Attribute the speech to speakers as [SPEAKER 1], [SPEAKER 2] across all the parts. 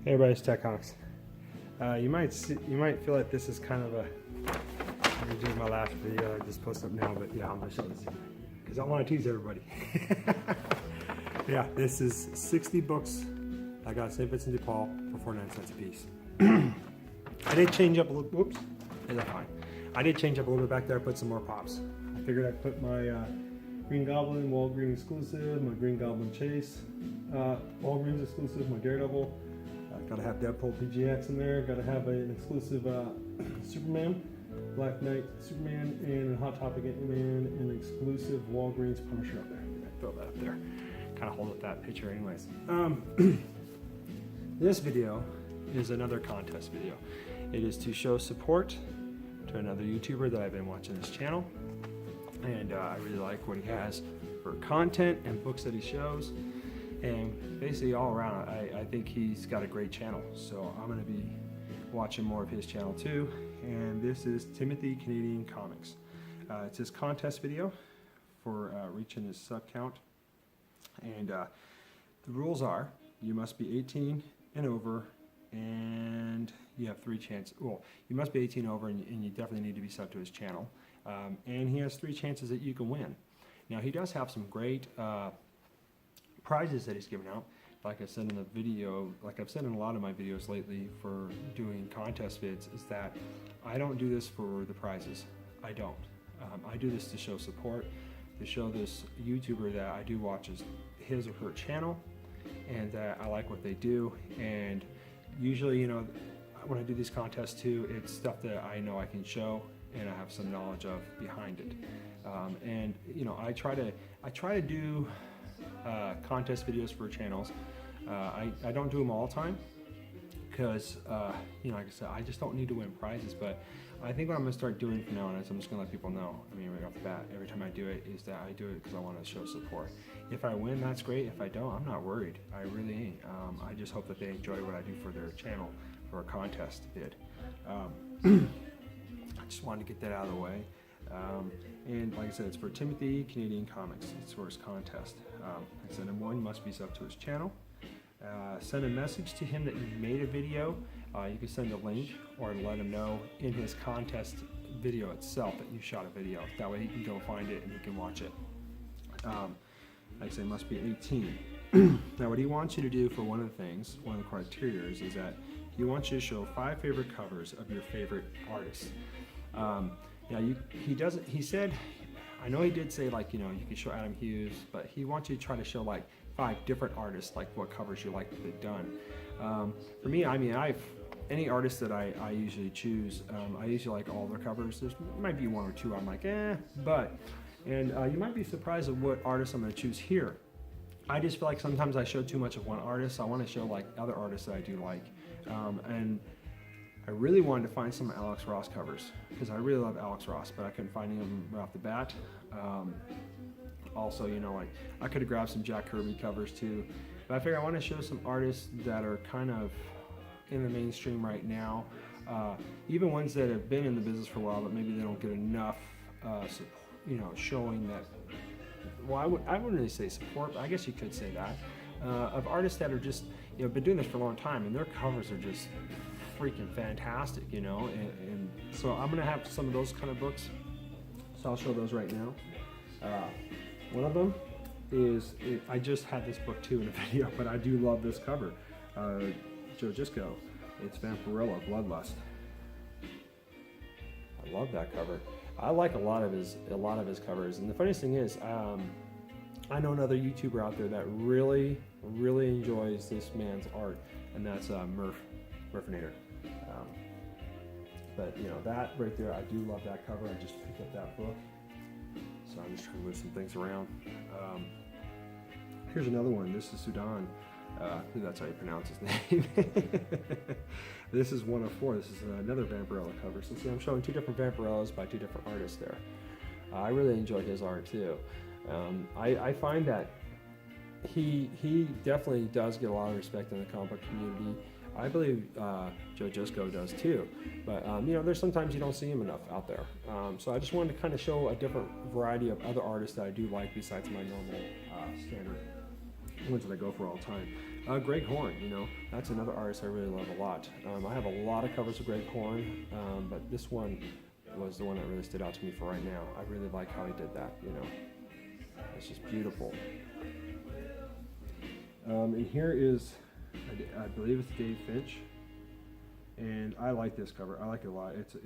[SPEAKER 1] Hey everybody, it's Tech Hawks. You might feel like this is kind of a, I'm gonna do my last video, I just posted up now, but yeah, I'm gonna show this because I want to tease everybody. Yeah, this is 60 books I got at St. Vincent de Paul for 49 cents a piece. I did change up a little, whoops, is that fine? I did change up a little bit back there, I put some more pops. I figured I'd put my Green Goblin, Walgreens exclusive, my Green Goblin Chase, Walgreens exclusive, my Daredevil. Gotta have Deadpool PGX in there. Gotta have an exclusive Superman, Black Knight Superman, and a Hot Topic Ant-Man, and an exclusive Walgreens Punisher up there. I throw that up there. Kind of hold up that picture, anyways. This video is another contest video. It is to show support to another YouTuber that I've been watching his channel, and I really like what he has for content and books that he shows. And basically all around, I think he's got a great channel. So I'm going to be watching more of his channel too. And this is Thimothe Canadian Comics. It's his contest video for reaching his sub count. And the rules are, you must be 18 and over, and you have 3 chances. Well, you must be 18 over, and you definitely need to be subbed to his channel. And he has 3 chances that you can win. Now he does have some great prizes that he's giving out. Like I said in the video, like I've said in a lot of my videos lately for doing contest vids, is that I don't do this for the prizes. I don't. I do this to show support, to show this YouTuber that I do watch his or her channel, and that I like what they do. And usually, you know, when I do these contests too, it's stuff that I know I can show and I have some knowledge of behind it. And you know, I try to do contest videos for channels. I don't do them all the time because you know, like I said, I just don't need to win prizes. But I think what I'm going to start doing from now on is I'm just going to let people know, I mean, right off the bat, every time I do it, is that I do it because I want to show support. If I win, that's great. If I don't, I'm not worried. I really ain't. I just hope that they enjoy what I do for their channel for a contest vid. I just wanted to get that out of the way. And like I said, it's for Thimothe Canadian Comics. It's for his contest. Like I said, number 1, you must be subbed to his channel. Send a message to him that you made a video. You can send a link or let him know in his contest video itself that you shot a video. That way he can go find it and he can watch it. Like I said, it must be 18. Now what he wants you to do for one of the things, one of the criteria is that he wants you to show 5 favorite covers of your favorite artists. Yeah, he doesn't. He said, I know he did say, like, you know, you can show Adam Hughes, but he wants you to try to show like 5 different artists, like what covers you like that they've done. For me, I mean, any artist that I usually choose, I usually like all their covers. There might be 1 or 2 I'm like, but you might be surprised at what artists I'm going to choose here. I just feel like sometimes I show too much of one artist. I want to show like other artists that I do like, and I really wanted to find some Alex Ross covers because I really love Alex Ross, but I couldn't find them right off the bat. Also, you know, like I could have grabbed some Jack Kirby covers too, but I figured I want to show some artists that are kind of in the mainstream right now, even ones that have been in the business for a while, but maybe they don't get enough, you know, showing that. Well, I wouldn't really say support, but I guess you could say that, of artists that are just, you know, been doing this for a long time, and their covers are just freaking fantastic, you know, and so I'm gonna have some of those kind of books, so I'll show those right now. One of them is, I just had this book too in a video, but I do love this cover. Joe Gisco, it's Vampirella, Bloodlust. I love that cover. I like a lot of his covers, and the funniest thing is, I know another YouTuber out there that really enjoys this man's art, and that's Murphinator. But you know, that right there, I do love that cover. I just picked up that book, so I'm just trying to move some things around. Here's another one. This is Sudan. I think that's how you pronounce his name. This is 1 of 4. This is another Vampirella cover. So see, I'm showing 2 different Vampirellas by 2 different artists there. I really enjoy his art too. I find that he definitely does get a lot of respect in the comic book community. I believe Joe Gisco does too, but you know, there's sometimes you don't see him enough out there. So I just wanted to kind of show a different variety of other artists that I do like besides my normal standard ones that I go for all the time. Greg Horn, you know, that's another artist I really love a lot. I have a lot of covers of Greg Horn, but this one was the one that really stood out to me for right now. I really like how he did that, you know. It's just beautiful. And here is, I believe it's Dave Finch, and I like this cover. I like it a lot. It's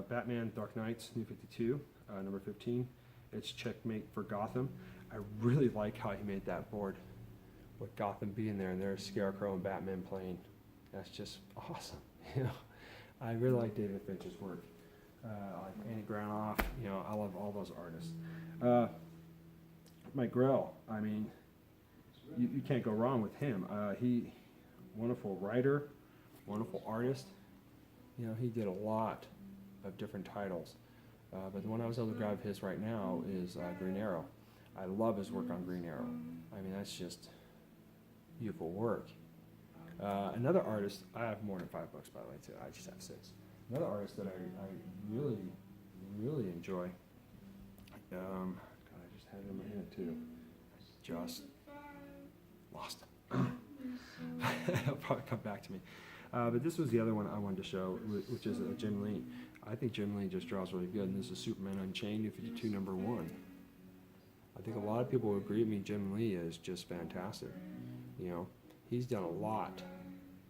[SPEAKER 1] Batman Dark Knights New 52, number 15. It's Checkmate for Gotham. I really like how he made that board with Gotham being there, and there's Scarecrow and Batman playing. That's just awesome. You know, I really like David Finch's work. Like Andy Granoff, you know, I love all those artists. Mike Grell, I mean, you can't go wrong with him. He, wonderful writer, wonderful artist. You know, he did a lot of different titles. But the one I was able to grab his right now is Green Arrow. I love his work on Green Arrow. I mean, that's just beautiful work. Another artist, I have more than 5 books, by the way, too. I just have 6. Another artist that I really, really enjoy. God, I just had it in my head, too. Just lost it. It'll probably come back to me. But this was the other one I wanted to show, which is Jim Lee. I think Jim Lee just draws really good, and this is Superman Unchained, New 52, number 1. I think a lot of people would agree with me. Jim Lee is just fantastic. You know, he's done a lot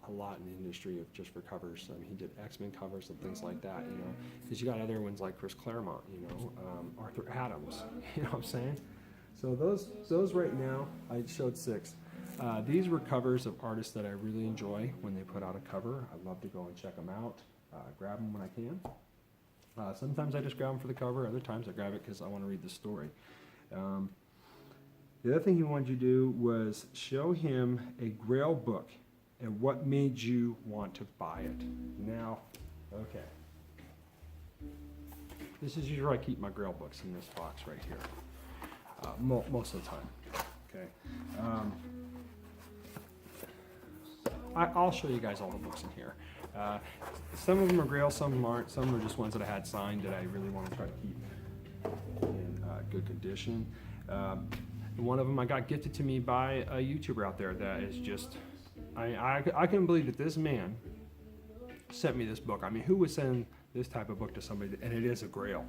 [SPEAKER 1] in the industry of just for covers. I mean, he did X-Men covers and things like that. You know, because you got other ones like Chris Claremont. You know, Arthur Adams. You know what I'm saying? So those right now, I showed 6. These were covers of artists that I really enjoy when they put out a cover. I love to go and check them out, grab them when I can. Sometimes I just grab them for the cover. Other times I grab it because I want to read the story. The other thing he wanted you to do was show him a Grail book and what made you want to buy it. Now, okay. This is usually where I keep my Grail books, in this box right here. Most of the time. Okay. I'll show you guys all the books in here. Some of them are Grail, some of them aren't. Some are just ones that I had signed that I really want to try to keep in good condition. One of them I got gifted to me by a YouTuber out there that is just, I couldn't believe that this man sent me this book. I mean, who would send this type of book to somebody? And it is a Grail.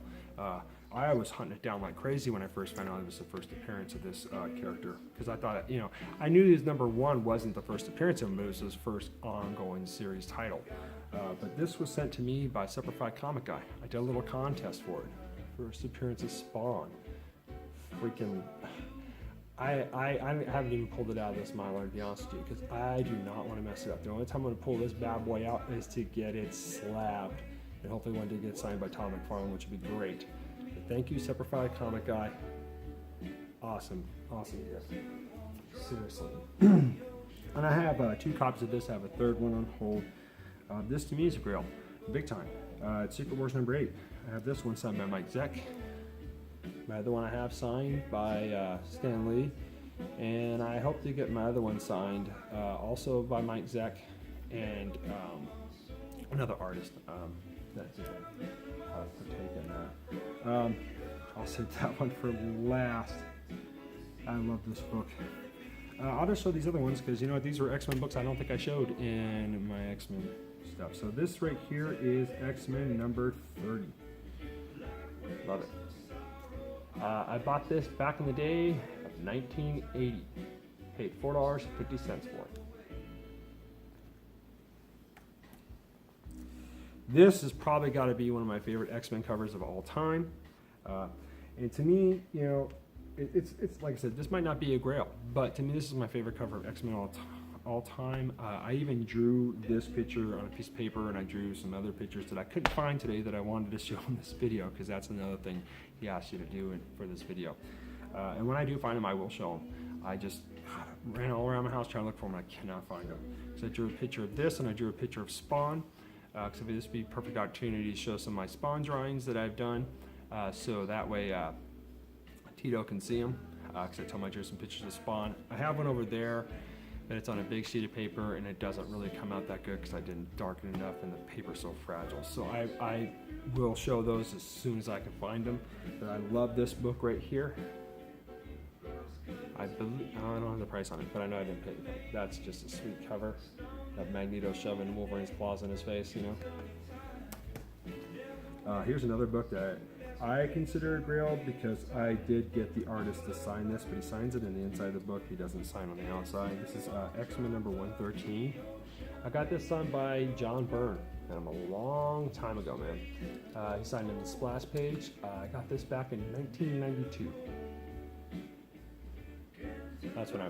[SPEAKER 1] I was hunting it down like crazy when I first found out it was the first appearance of this character, because I thought, you know, I knew his number 1 wasn't the first appearance of him, but it was his first ongoing series title. But this was sent to me by Simplified Comic Guy. I did a little contest for it. First appearance of Spawn. Freaking, I haven't even pulled it out of this Mylar, to be honest with you, because I do not want to mess it up. The only time I'm going to pull this bad boy out is to get it slabbed, and hopefully one day get signed by Tom McFarlane, which would be great. But thank you, Simplified Comic Guy. Awesome gift. Seriously. And I have 2 copies of this. I have a 3rd one on hold. This to me is a Grail, big time. It's Secret Wars number 8. I have this one signed by Mike Zeck. My other one I have signed by Stan Lee, and I hope to get my other one signed also by Mike Zeck and another artist that's taken that. I'll save that one for last. I love this book. I'll just show these other ones because, you know, these were X-Men books I don't think I showed in my X-Men stuff. So this right here is X-Men number 30. Love it. I bought this back in the day of 1980. Paid $4.50 for it. This has probably got to be one of my favorite X-Men covers of all time. And to me, you know, it's like I said, this might not be a Grail, but to me this is my favorite cover of X-Men all time. I even drew this picture on a piece of paper, and I drew some other pictures that I couldn't find today that I wanted to show in this video, because that's another thing he asked you to do for this video. And when I do find them, I will show them. I just ran all around my house trying to look for them, and I cannot find them. So I drew a picture of this, and I drew a picture of Spawn. So this would be a perfect opportunity to show some of my Spawn drawings that I've done. So that way Tito can see them, because I told him I drew some pictures of Spawn. I have one over there, but it's on a big sheet of paper, and it doesn't really come out that good because I didn't darken enough, and the paper's so fragile. So I will show those as soon as I can find them. But I love this book right here. I believe, I don't have the price on it, but I know I didn't pay the price. That's just a sweet cover. Have Magneto shoving Wolverine's claws in his face, you know. Here's another book that I consider a grail because I did get the artist to sign this, but he signs it in the inside of the book. He doesn't sign on the outside. This is X-Men number 113. I got this signed by John Byrne, a long time ago, man. He signed in the splash page. I got this back in 1992. That's when I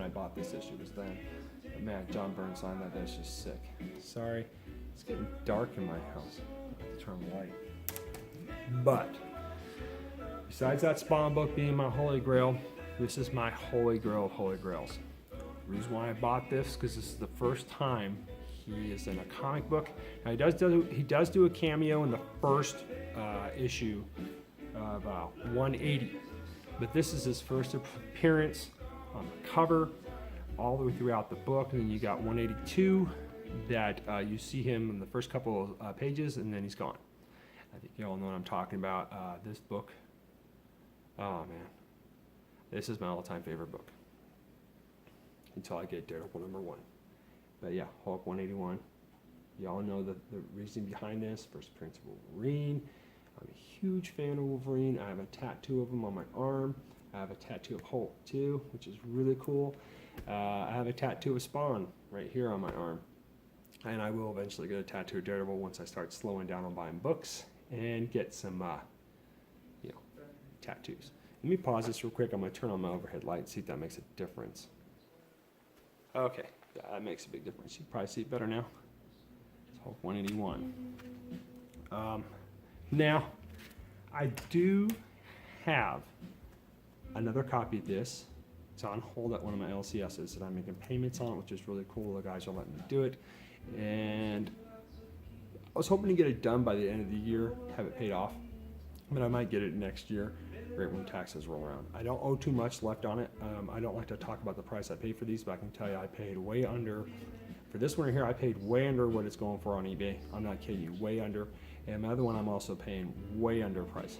[SPEAKER 1] bought this issue, was then. But man, John Byrne signed that. That's just sick. Sorry, it's getting dark in my house. I have to turn the light. But besides that Spawn book being my holy grail, this is my holy grail of holy grails. The reason why I bought this because this is the first time he is in a comic book. Now he does do a cameo in the first issue of 180, but this is his first appearance on the cover all the way throughout the book. And then you got 182 that you see him in the first couple of pages, and then he's gone. I think you all know what I'm talking about. This book, oh man, this is my all-time favorite book until I get Daredevil number 1. But yeah, Hulk 181. Y'all know the reason behind this. First appearance of Wolverine. I'm a huge fan of Wolverine. I have a tattoo of him on my arm. I have a tattoo of Hulk too, which is really cool. I have a tattoo of Spawn right here on my arm. And I will eventually get a tattoo of Daredevil once I start slowing down on buying books and get some, tattoos. Let me pause this real quick. I'm going to turn on my overhead light and see if that makes a difference. Okay, yeah, that makes a big difference. You can probably see it better now. It's Hulk 181. Now, I do have another copy of this. It's on hold at one of my LCSs that I'm making payments on, which is really cool. The guys are letting me do it. And I was hoping to get it done by the end of the year, have it paid off, but I might get it next year, right when taxes roll around. I don't owe too much left on it. I don't like to talk about the price I paid for these, but I can tell you I paid way under. For this one here, I paid way under what it's going for on eBay. I'm not kidding you, way under. And my other one, I'm also paying way under price.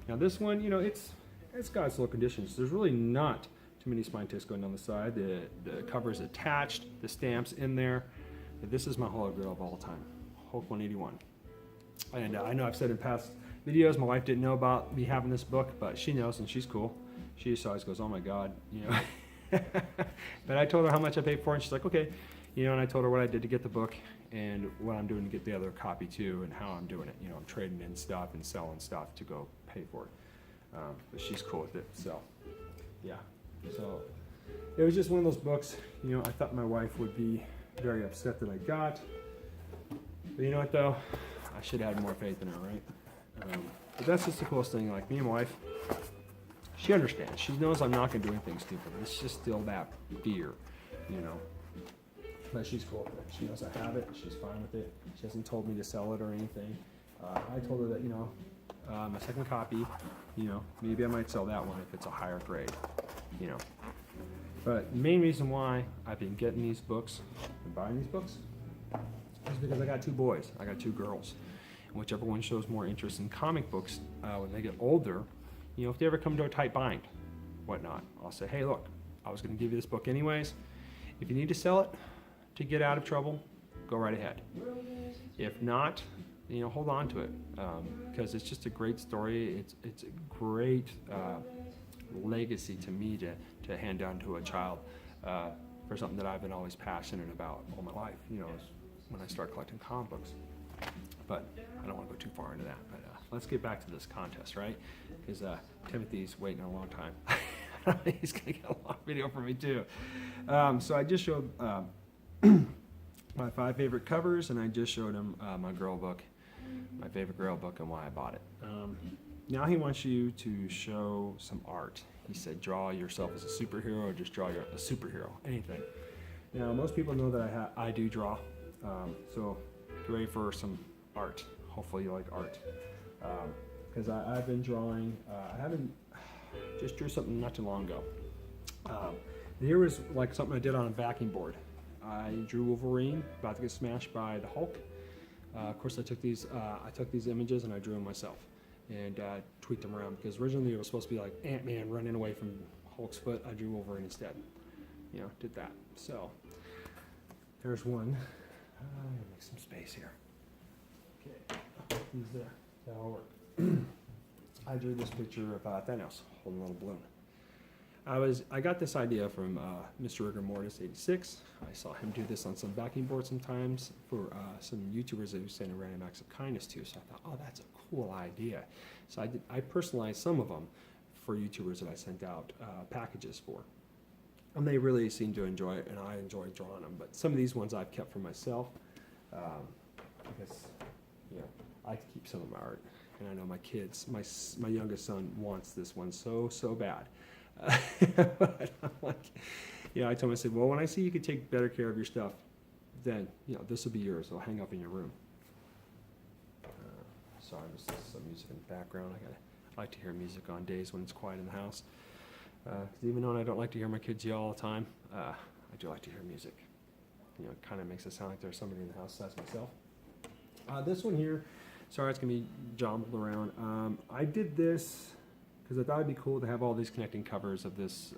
[SPEAKER 1] Now this one, it's got its little conditions. There's really not too many spine ticks going down the side. The cover is attached, the stamp's in there. But this is my holy grail of all time, Hulk 181. And I know I've said in past videos, my wife didn't know about me having this book, but she knows and she's cool. She just always goes, oh my God, But I told her how much I paid for it, and she's like, okay. And I told her what I did to get the book and what I'm doing to get the other copy too, and how I'm doing it. I'm trading in stuff and selling stuff to go pay for it. But she's cool with it, so yeah. So it was just one of those books, I thought my wife would be very upset that I got. But you know what though? I should have had more faith in her, right? But that's just the coolest thing. Like me and my wife, she understands. She knows I'm not going to do anything stupid. It's just still that fear, But she's cool with it. She knows I have it. She's fine with it. She hasn't told me to sell it or anything. I told her that, my second copy, maybe I might sell that one if it's a higher grade, But the main reason why I've been getting these books and buying these books is because I got 2 boys. I got 2 girls. And whichever one shows more interest in comic books when they get older, if they ever come to a tight bind, whatnot, I'll say, hey, look, I was going to give you this book anyways. If you need to sell it to get out of trouble, go right ahead. If not, hold on to it because it's just a great story. It's a great legacy to me to hand down to a child for something that I've been always passionate about all my life, when I start collecting comic books. But I don't want to go too far into that. But let's get back to this contest, right? Because Timothy's waiting a long time. He's going to get a long video from me too. So I just showed my 5 favorite covers, and I just showed him my girl book, my favorite girl book, and why I bought it. Now he wants you to show some art. He said, draw yourself as a superhero, or just draw a superhero, anything. Now most people know that I do draw, so get ready for some art. Hopefully you like art, because I've been drawing. Just drew something not too long ago. Here was like something I did on a backing board. I drew Wolverine about to get smashed by the Hulk. Of course, I took these images and I drew them myself and tweaked them around, because originally it was supposed to be like Ant-Man running away from Hulk's foot, I drew Wolverine instead. You know, did that. So there's one. Make some space here. Okay, he's there. That'll work. I drew this picture of Thanos holding a little balloon. I got this idea from Mr. Rigor Mortis 86. I saw him do this on some backing boards sometimes for some YouTubers that he was saying a random acts of kindness to. So I thought, oh, that's a cool idea. So I personalized some of them for YouTubers that I sent out packages for. And they really seem to enjoy it, and I enjoy drawing them. But some of these ones I've kept for myself because, you know, I like to keep some of my art. And I know my kids, my youngest son wants this one so bad. But I'm like, yeah, I told him, I said, well, when I see you can take better care of your stuff, then, you know, this will be yours. It'll hang up in your room. Sorry, there's some music in the background. I like to hear music on days when it's quiet in the house. Because even though I don't like to hear my kids yell all the time, I do like to hear music. You know, it kind of makes it sound like there's somebody in the house besides myself. This one here, sorry, it's going to be jumbled around. I did this because I thought it'd be cool to have all these connecting covers of this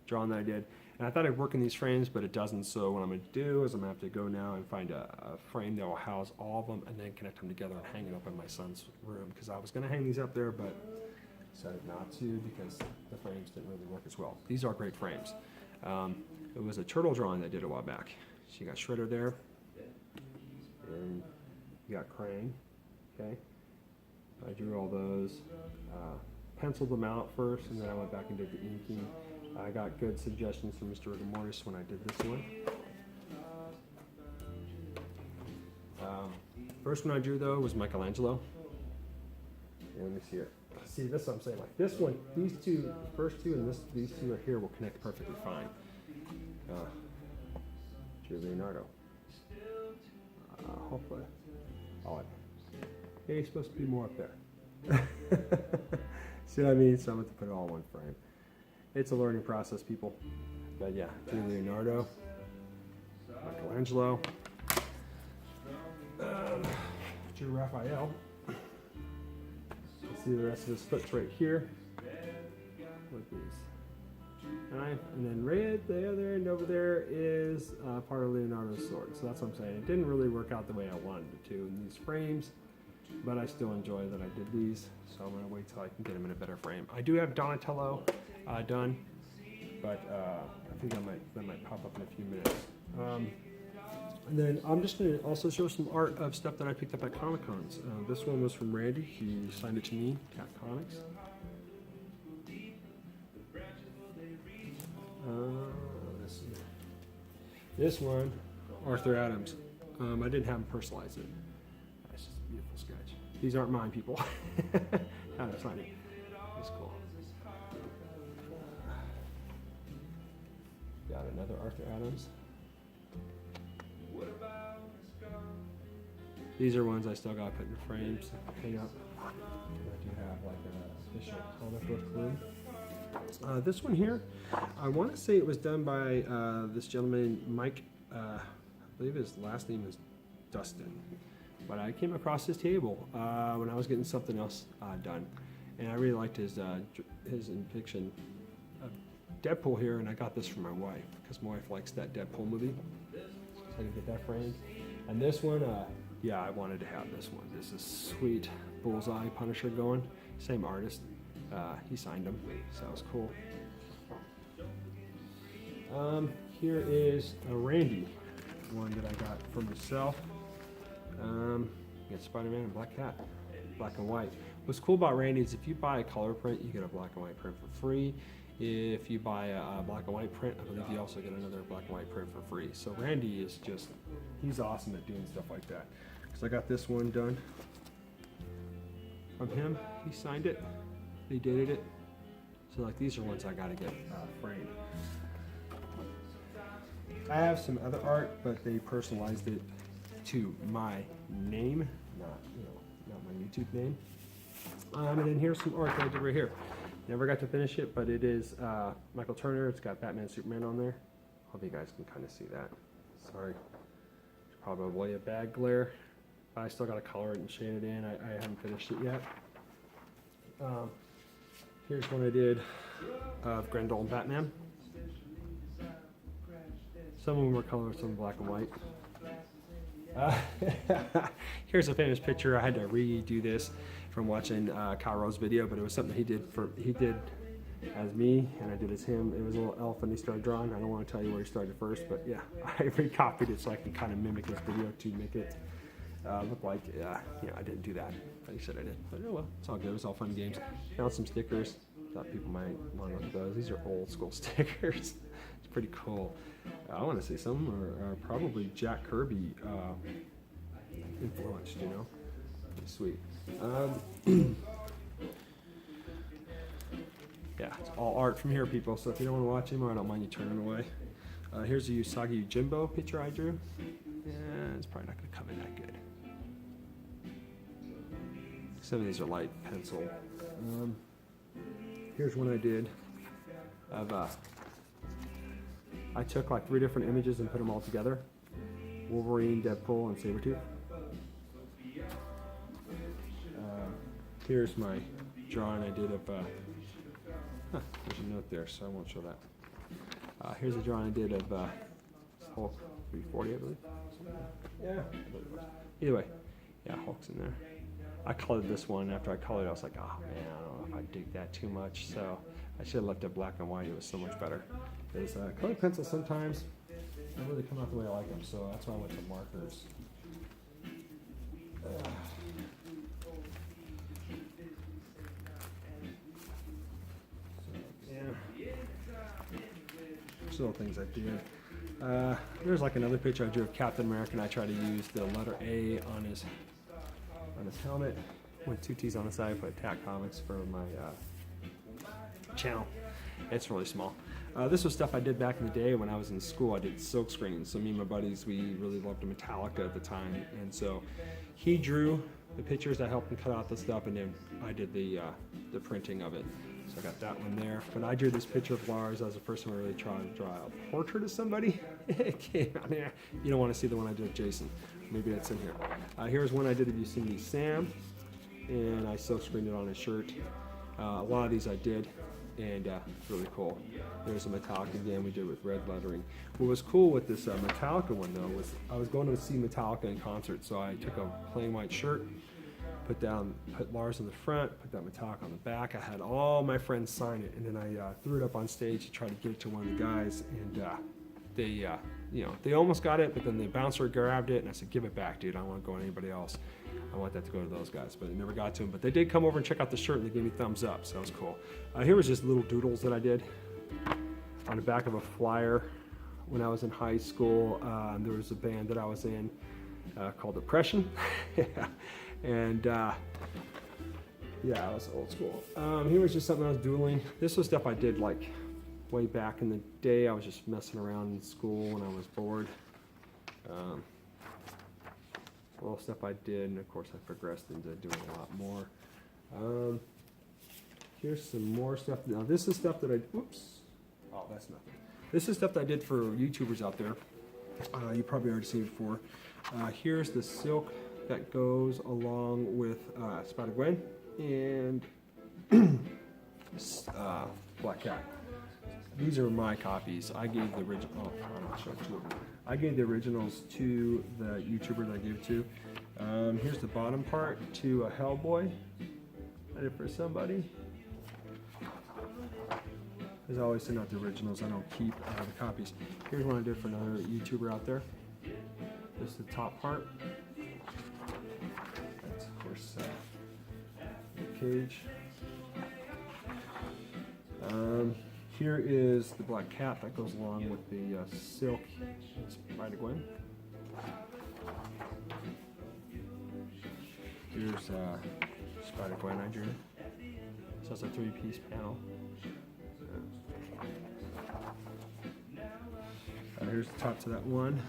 [SPEAKER 1] drawing that I did. And I thought it'd work in these frames, but it doesn't. So what I'm going to do is I'm going to have to go now and find a frame that will house all of them and then connect them together and hang it up in my son's room. Because I was going to hang these up there, but decided not to because the frames didn't really work as well. These are great frames. It was a turtle drawing that I did a while back. So you got Shredder there. And you got Krang. Okay. I drew all those. Penciled them out first, and then I went back and did the inking. I got good suggestions from Mr. Rigor Mortis when I did this one. First one I drew, though, was Michelangelo. And let me see it. See, this is what I'm saying. Like this one, these two, first two, and these two right here will connect perfectly fine. Drew Leonardo. Hopefully. Oh, he's supposed to be more up there. See what I mean? So I'm going to put it all in one frame. It's a learning process, people. But yeah, Drew Leonardo, Michelangelo, Drew Raphael. See the rest of his foot's right here. With these. And then right at the other end over there is part of Leonardo's sword. So that's what I'm saying. It didn't really work out the way I wanted it to in these frames, but I still enjoy that I did these. So I'm going to wait till I can get them in a better frame. I do have Donatello done, but I think that might pop up in a few minutes. And then I'm just going to also show some art of stuff that I picked up at Comic Cons. This one was from Randy. He signed it to me, Cat Comics. This one, Arthur Adams. I didn't have him personalize it. That's just a beautiful sketch. These aren't mine, people. How to sign it. It's cool. Got another Arthur Adams. These are ones I still got to put in frames, hang up. I do have like an official comic book room. This one here, I want to say it was done by this gentleman, Mike. I believe his last name is Dustin. But I came across his table when I was getting something else done, and I really liked his depiction of Deadpool here, and I got this for my wife because my wife likes that Deadpool movie. So I can get that framed. And this one, yeah, I wanted to have this one. This is sweet Bullseye Punisher going. Same artist. He signed them, so that was cool. Here is a Randy one that I got for myself. You got Spider-Man and Black Cat, black and white. What's cool about Randy is if you buy a color print, you get a black and white print for free. If you buy a black and white print, I believe you also get another black and white print for free. So Randy is just, he's awesome at doing stuff like that. Because I got this one done from him. He signed it. They dated it. So like these are ones I gotta get framed. I have some other art, but they personalized it to my name, not my YouTube name. And then here's some art that I did right here. Never got to finish it, but it is Michael Turner. It's got Batman and Superman on there. Hope you guys can kind of see that. Sorry, probably a bad glare. I still got to color it and shade it in. I haven't finished it yet. Here's one I did of Grendel and Batman. Some of them were color, some black and white. Here's a famous picture. I had to redo this from watching Kyle Rowe's video, but it was something he did as me, and I did as him. It was a little elephant he started drawing. I don't want to tell you where he started first, but yeah, I recopied it so I can kind of mimic his video to make it look like, I didn't do that, but he said I did. But oh well, it's all good. It was all fun games. Found some stickers. Thought people might want to look at those. These are old school stickers. It's pretty cool. I want to say some are probably Jack Kirby influenced, you know. Pretty sweet. Yeah, it's all art from here, people. So if you don't want to watch anymore, I don't mind you turning away. Here's a Usagi Yojimbo picture I drew. Yeah, it's probably not going to come in that good. Some of these are light pencil. Here's one I did of I took like 3 different images and put them all together. Wolverine, Deadpool, and Sabretooth. Here's my drawing I did of, there's a note there, so I won't show that. Here's a drawing I did of Hulk 340, I believe. Yeah. Either way, yeah, Hulk's in there. I colored this one. After I colored it, I was like, oh man, I don't know if I dig that too much, so I should have left it black and white. It was so much better. Because colored pencils sometimes don't really come out the way I like them, so that's why I went to markers. Little things I did. There's like another picture I drew of Captain America, and I tried to use the letter A on his helmet with 2 T's on the side. I put Attack Comics for my channel. It's really small. This was stuff I did back in the day when I was in school. I did silk screens. So me and my buddies, we really loved Metallica at the time, and so he drew the pictures. I helped him cut out the stuff, and then I did the printing of it. So I got that one there. But I drew this picture of Lars. I was the first one really trying to draw a portrait of somebody. It came out there. You don't want to see the one I did of Jason. Maybe that's in here. Here's one I did of Yosemite Sam, and I silk screened it on his shirt. A lot of these I did, and it's really cool. There's a Metallica game we did with red lettering. What was cool with this Metallica one though was I was going to see Metallica in concert, so I took a plain white shirt, put Lars on the front, put that Metallica on the back. I had all my friends sign it, and then I threw it up on stage to try to give it to one of the guys, and they almost got it, but then the bouncer grabbed it, and I said, give it back, dude. I don't want to go to anybody else. I want that to go to those guys, but it never got to them. But they did come over and check out the shirt, and they gave me thumbs up, so that was cool. Here was just little doodles that I did on the back of a flyer when I was in high school. There was a band that I was in called Depression. And yeah, it was old school. Here was just something I was doodling. This was stuff I did like way back in the day. I was just messing around in school when I was bored. Little stuff I did, and of course I progressed into doing a lot more. Here's some more stuff. Now this is stuff that that's nothing. This is stuff that I did for YouTubers out there. You probably already seen it before. Here's the silk that goes along with Spider-Gwen and Black Cat. These are my copies. I gave the original. Oh, I'm not sure two of them. I gave the originals to the YouTuber that I gave it to. Here's the bottom part to a Hellboy. I did for somebody. As I always send out the originals. I don't keep the copies. Here's one I did for another YouTuber out there. This is the top part. That's of course the cage. Here is the Black Cat that goes along with the silk Spider-Gwen. Here's Spider-Gwen I drew. So it's a 3-piece panel. Here's the top to that one.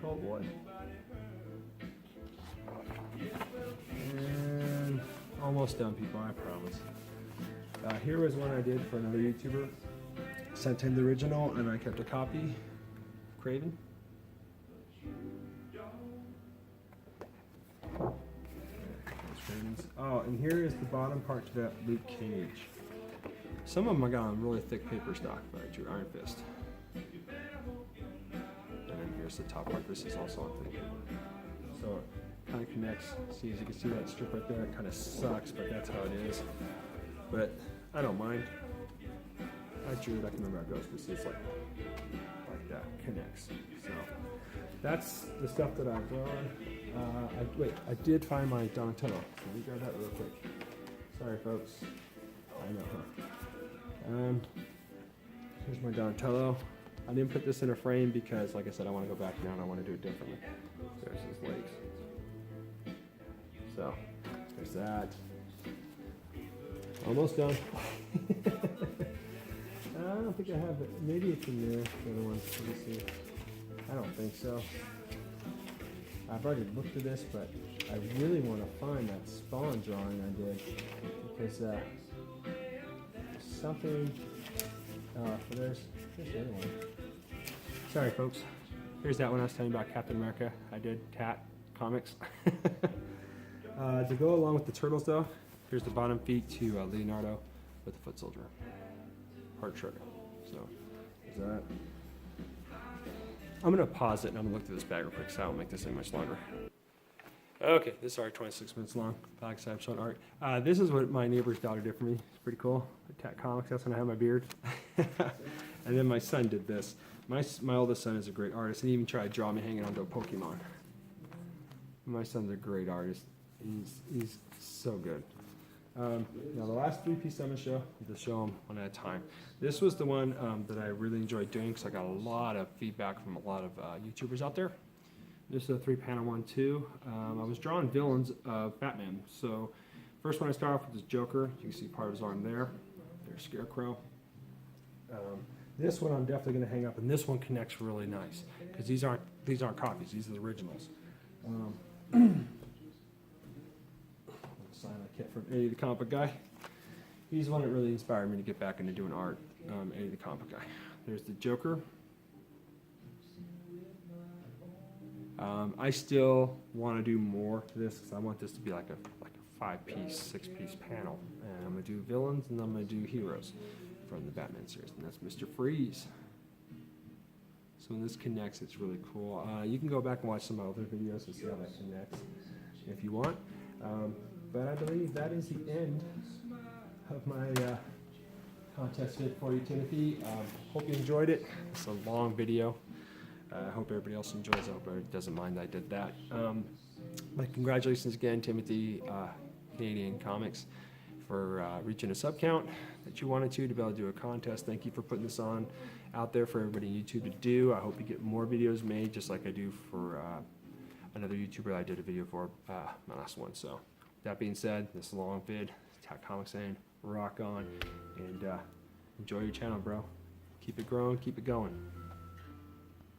[SPEAKER 1] Hellboy. And almost done, people, I promise. Here was one I did for another YouTuber. Sent him the original, and I kept a copy. Craven. Oh, and here is the bottom part to that Luke Cage. Some of them I got on really thick paper stock, but I drew Iron Fist. And then here's the top part. This is also on thick paper. So it kind of connects. See, as you can see that strip right there, it kind of sucks, but that's how it is. But I don't mind. I drew it, I can remember how it goes, because it's like that, connects. So that's the stuff that I've drawn. I did find my Donatello. So let me grab that real quick. Sorry folks. I know, huh? Here's my Donatello. I didn't put this in a frame because, like I said, I want to go back now and I want to do it differently. There's his legs. So, there's that. Almost done. I don't think I have it. Maybe it's in there. The other one. Let me see. I don't think so. I've already looked at this, but I really want to find that Spawn drawing I did because something. There's the other one. Sorry, folks. Here's that one I was telling you about, Captain America. I did Cat Comics. To go along with the turtles, though, here's the bottom feet to Leonardo with the foot soldier. Heart shirt. So, is that? I'm going to pause it and I'm going to look through this bag real quick so I won't make this any much longer. Okay, this is art 26 minutes long. Like I said, I'm showing art. This is what my neighbor's daughter did for me. It's pretty cool. Cat Comics, that's when I had my beard. And then my son did this. My oldest son is a great artist, and he even tried to draw me hanging onto a Pokemon. My son's a great artist. He's so good. Now the last 3 pieces I'm going to show, I'll just show them one at a time. This was the one that I really enjoyed doing because I got a lot of feedback from a lot of YouTubers out there. This is a 3-panel one too. I was drawing villains of Batman. So first one I start off with is Joker. You can see part of his arm there. There's Scarecrow. This one I'm definitely going to hang up, and this one connects really nice because these aren't copies. These are the originals. Silent Kit from Eddie the Comic Book Guy. He's the one that really inspired me to get back into doing art. Eddie the Comic Book Guy. There's the Joker. I still want to do more to this because I want this to be like a 5-piece, 6-piece panel. And I'm going to do villains and I'm going to do heroes from the Batman series. And that's Mr. Freeze. So when this connects, it's really cool. You can go back and watch some other videos and see how that connects if you want. But I believe that is the end of my contest vid for you, Timothy. Hope you enjoyed it. It's a long video. I hope everybody else enjoys it. I hope everybody doesn't mind I did that. But congratulations again, Thimothe Canadian Comics, for reaching a sub count that you wanted to be able to do a contest. Thank you for putting this on out there for everybody on YouTube to do. I hope you get more videos made just like I do for another YouTuber I did a video for, my last one. So that being said, this long vid, Cat Comics saying rock on, and enjoy your channel, bro. Keep it growing, keep it going.